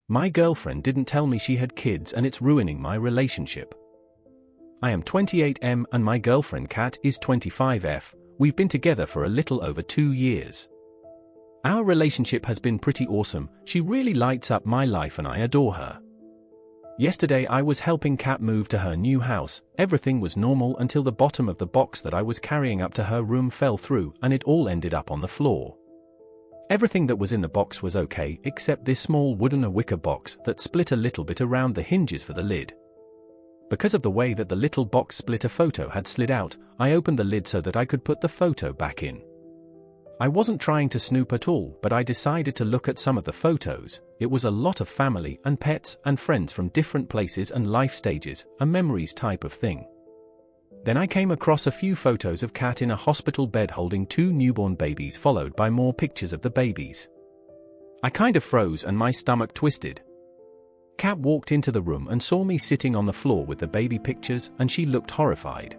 My girlfriend didn't tell me she had kids and it's ruining my relationship. I am 28M and my girlfriend Kat is 25F. We've been together for a little over 2 years. Our relationship has been pretty awesome. She really lights up my life and I adore her. Yesterday I was helping Kat move to her new house. Everything was normal until the bottom of the box that I was carrying up to her room fell through and it all ended up on the floor. Everything that was in the box was okay except this small wooden wicker box that split a little bit around the hinges for the lid. Because of the way that the little box split, a photo had slid out. I opened the lid so that I could put the photo back in. I wasn't trying to snoop at all, but I decided to look at some of the photos. It was a lot of family and pets and friends from different places and life stages, a memories type of thing. Then I came across a few photos of Kat in a hospital bed holding 2 newborn babies, followed by more pictures of the babies. I kind of froze and my stomach twisted. Kat walked into the room and saw me sitting on the floor with the baby pictures and she looked horrified.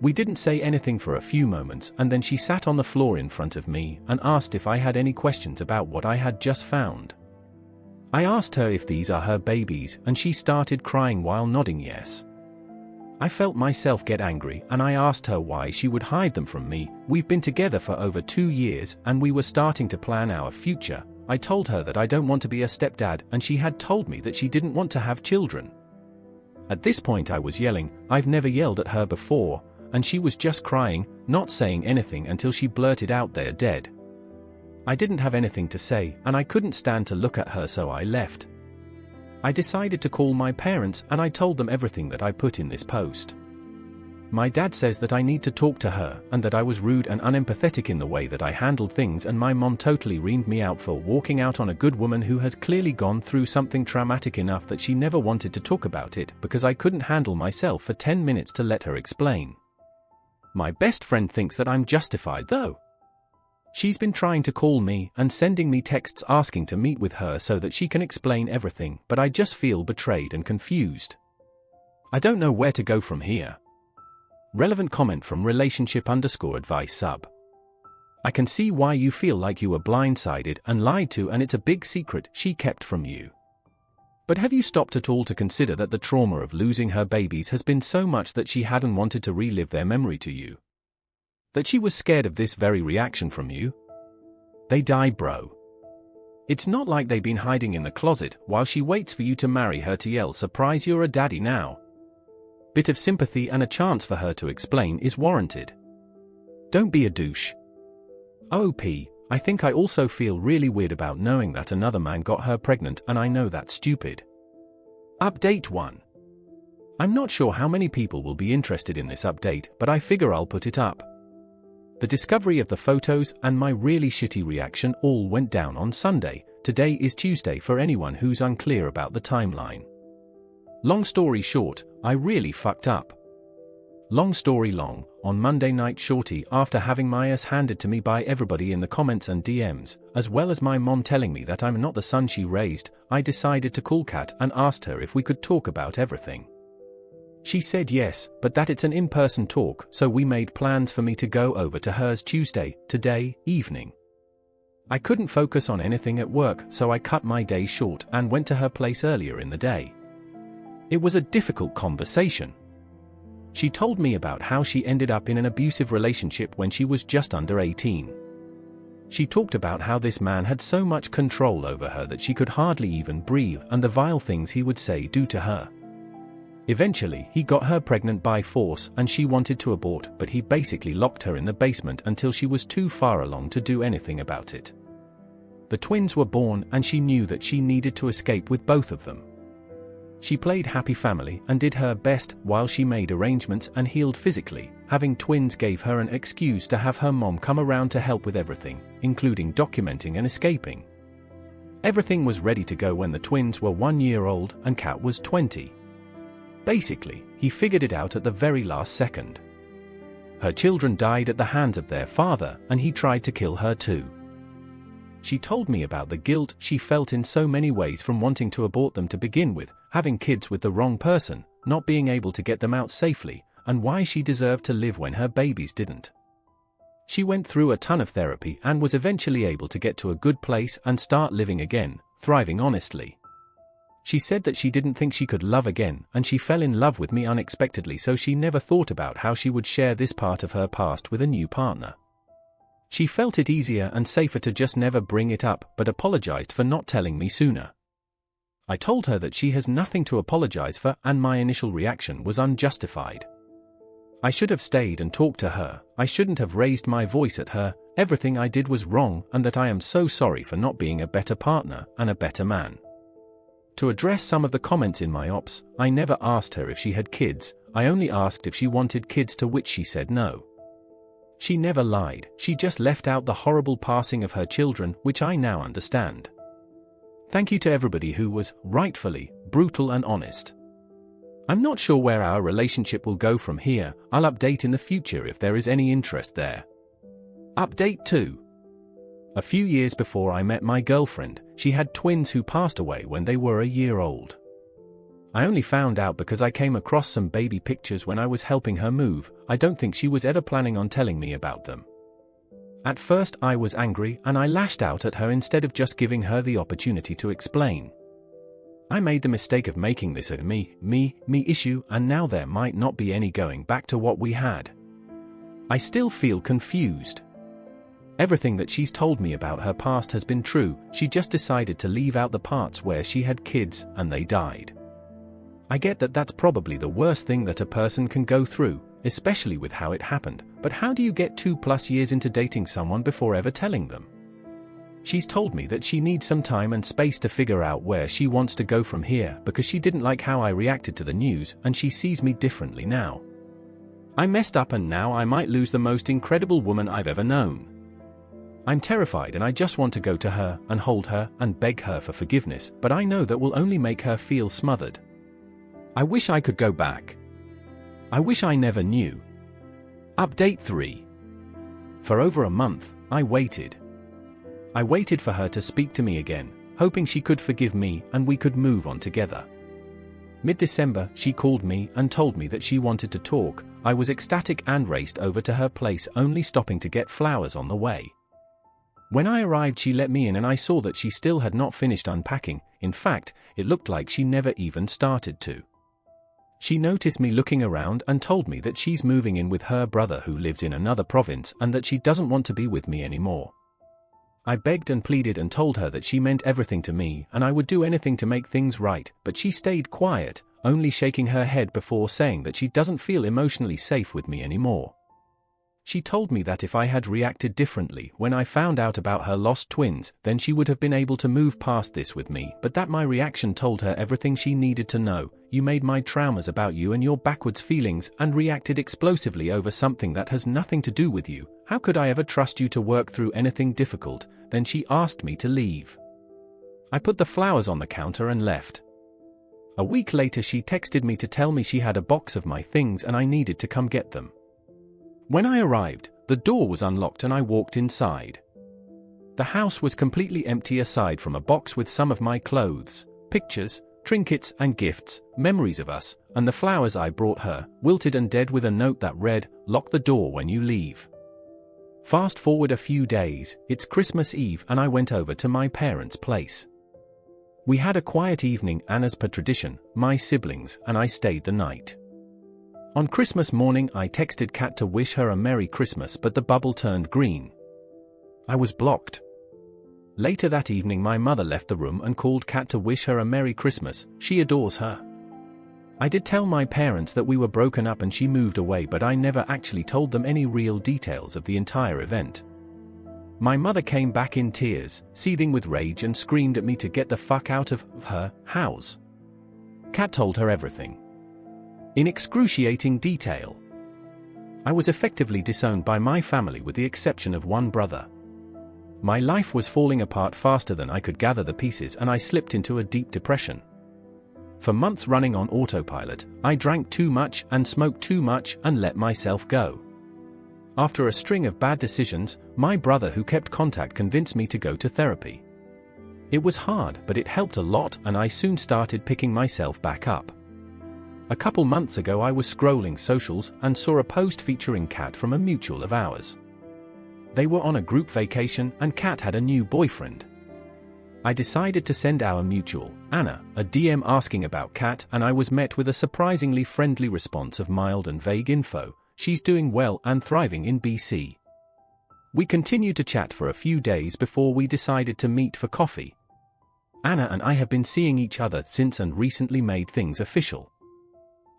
We didn't say anything for a few moments and then she sat on the floor in front of me and asked if I had any questions about what I had just found. I asked her if these are her babies and she started crying while nodding yes. I felt myself get angry and I asked her why she would hide them from me. We've been together for over 2 years and we were starting to plan our future. I told her that I don't want to be a stepdad and she had told me that she didn't want to have children. At this point I was yelling. I've never yelled at her before, and she was just crying, not saying anything until she blurted out, "They're dead." I didn't have anything to say and I couldn't stand to look at her, so I left. I decided to call my parents and I told them everything that I put in this post. My dad says that I need to talk to her and that I was rude and unempathetic in the way that I handled things, and my mom totally reamed me out for walking out on a good woman who has clearly gone through something traumatic enough that she never wanted to talk about it because I couldn't handle myself for 10 minutes to let her explain. My best friend thinks that I'm justified though. She's been trying to call me and sending me texts asking to meet with her so that she can explain everything, but I just feel betrayed and confused. I don't know where to go from here. Relevant comment from relationship_advice sub. I can see why you feel like you were blindsided and lied to and it's a big secret she kept from you. But have you stopped at all to consider that the trauma of losing her babies has been so much that she hadn't wanted to relive their memory to you? That she was scared of this very reaction from you? They died, bro. It's not like they've been hiding in the closet while she waits for you to marry her to yell, "Surprise, you're a daddy now." Bit of sympathy and a chance for her to explain is warranted. Don't be a douche. OP, I think I also feel really weird about knowing that another man got her pregnant, and I know that's stupid. Update 1. I'm not sure how many people will be interested in this update, but I figure I'll put it up. The discovery of the photos and my really shitty reaction all went down on Sunday. Today is Tuesday for anyone who's unclear about the timeline. Long story short, I really fucked up. Long story long, on Monday night shorty, after having my ass handed to me by everybody in the comments and DMs, as well as my mom telling me that I'm not the son she raised, I decided to call Kat and asked her if we could talk about everything. She said yes, but that it's an in-person talk, so we made plans for me to go over to hers today evening. I couldn't focus on anything at work, so I cut my day short and went to her place earlier in the day. It was a difficult conversation. She told me about how she ended up in an abusive relationship when she was just under 18. She talked about how this man had so much control over her that she could hardly even breathe, and the vile things he would say do to her. Eventually, he got her pregnant by force and she wanted to abort, but he basically locked her in the basement until she was too far along to do anything about it. The twins were born and she knew that she needed to escape with both of them. She played happy family and did her best while she made arrangements and healed physically. Having twins gave her an excuse to have her mom come around to help with everything, including documenting and escaping. Everything was ready to go when the twins were 1 year old and Kat was 20. Basically, he figured it out at the very last second. Her children died at the hands of their father and he tried to kill her too. She told me about the guilt she felt in so many ways, from wanting to abort them to begin with, having kids with the wrong person, not being able to get them out safely, and why she deserved to live when her babies didn't. She went through a ton of therapy and was eventually able to get to a good place and start living again, thriving honestly. She said that she didn't think she could love again, and she fell in love with me unexpectedly, so she never thought about how she would share this part of her past with a new partner. She felt it easier and safer to just never bring it up, but apologized for not telling me sooner. I told her that she has nothing to apologize for, and my initial reaction was unjustified. I should have stayed and talked to her, I shouldn't have raised my voice at her, everything I did was wrong, and that I am so sorry for not being a better partner and a better man. To address some of the comments in my ops, I never asked her if she had kids, I only asked if she wanted kids, to which she said no. She never lied, she just left out the horrible passing of her children, which I now understand. Thank you to everybody who was, rightfully, brutal and honest. I'm not sure where our relationship will go from here, I'll update in the future if there is any interest there. Update 2. A few years before I met my girlfriend, she had twins who passed away when they were a year old. I only found out because I came across some baby pictures when I was helping her move. I don't think she was ever planning on telling me about them. At first I was angry and I lashed out at her instead of just giving her the opportunity to explain. I made the mistake of making this a me issue, and now there might not be any going back to what we had. I still feel confused. Everything that she's told me about her past has been true, she just decided to leave out the parts where she had kids and they died. I get that that's probably the worst thing that a person can go through, especially with how it happened, but how do you get 2+ years into dating someone before ever telling them? She's told me that she needs some time and space to figure out where she wants to go from here because she didn't like how I reacted to the news and she sees me differently now. I messed up and now I might lose the most incredible woman I've ever known. I'm terrified and I just want to go to her and hold her and beg her for forgiveness, but I know that will only make her feel smothered. I wish I could go back. I wish I never knew. Update 3. For over a month, I waited. I waited for her to speak to me again, hoping she could forgive me and we could move on together. Mid-December, she called me and told me that she wanted to talk. I was ecstatic and raced over to her place, only stopping to get flowers on the way. When I arrived, she let me in and I saw that she still had not finished unpacking. In fact, it looked like she never even started to. She noticed me looking around and told me that she's moving in with her brother who lives in another province and that she doesn't want to be with me anymore. I begged and pleaded and told her that she meant everything to me and I would do anything to make things right, but she stayed quiet, only shaking her head before saying that she doesn't feel emotionally safe with me anymore. She told me that if I had reacted differently when I found out about her lost twins, then she would have been able to move past this with me, but that my reaction told her everything she needed to know. You made my traumas about you and your backwards feelings and reacted explosively over something that has nothing to do with you. How could I ever trust you to work through anything difficult? Then she asked me to leave. I put the flowers on the counter and left. A week later she texted me to tell me she had a box of my things and I needed to come get them. When I arrived, the door was unlocked and I walked inside. The house was completely empty aside from a box with some of my clothes, pictures, trinkets and gifts, memories of us, and the flowers I brought her, wilted and dead with a note that read, "Lock the door when you leave." Fast forward a few days, it's Christmas Eve and I went over to my parents' place. We had a quiet evening and as per tradition, my siblings and I stayed the night. On Christmas morning I texted Kat to wish her a Merry Christmas, but the bubble turned green. I was blocked. Later that evening my mother left the room and called Kat to wish her a Merry Christmas. She adores her. I did tell my parents that we were broken up and she moved away, but I never actually told them any real details of the entire event. My mother came back in tears, seething with rage, and screamed at me to get the fuck out of her house. Kat told her everything. In excruciating detail. I was effectively disowned by my family with the exception of one brother. My life was falling apart faster than I could gather the pieces and I slipped into a deep depression. For months running on autopilot, I drank too much and smoked too much and let myself go. After a string of bad decisions, my brother who kept contact convinced me to go to therapy. It was hard, but it helped a lot and I soon started picking myself back up. A couple months ago I was scrolling socials and saw a post featuring Kat from a mutual of ours. They were on a group vacation and Kat had a new boyfriend. I decided to send our mutual, Anna, a DM asking about Kat, and I was met with a surprisingly friendly response of mild and vague info. She's doing well and thriving in BC. We continued to chat for a few days before we decided to meet for coffee. Anna and I have been seeing each other since and recently made things official.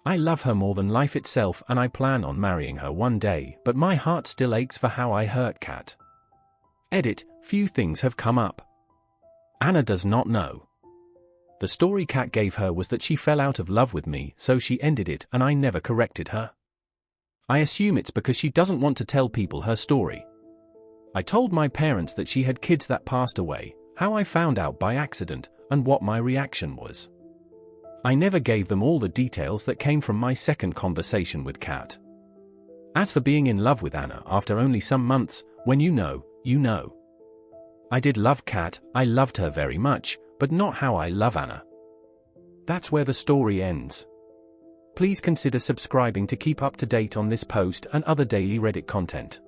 I love her more than life itself and I plan on marrying her one day, but my heart still aches for how I hurt Kat. Edit, few things have come up. Anna does not know. The story Kat gave her was that she fell out of love with me, so she ended it and I never corrected her. I assume it's because she doesn't want to tell people her story. I told my parents that she had kids that passed away, how I found out by accident, and what my reaction was. I never gave them all the details that came from my second conversation with Kat. As for being in love with Anna after only some months, when you know, you know. I did love Kat, I loved her very much, but not how I love Anna. That's where the story ends. Please consider subscribing to keep up to date on this post and other daily Reddit content.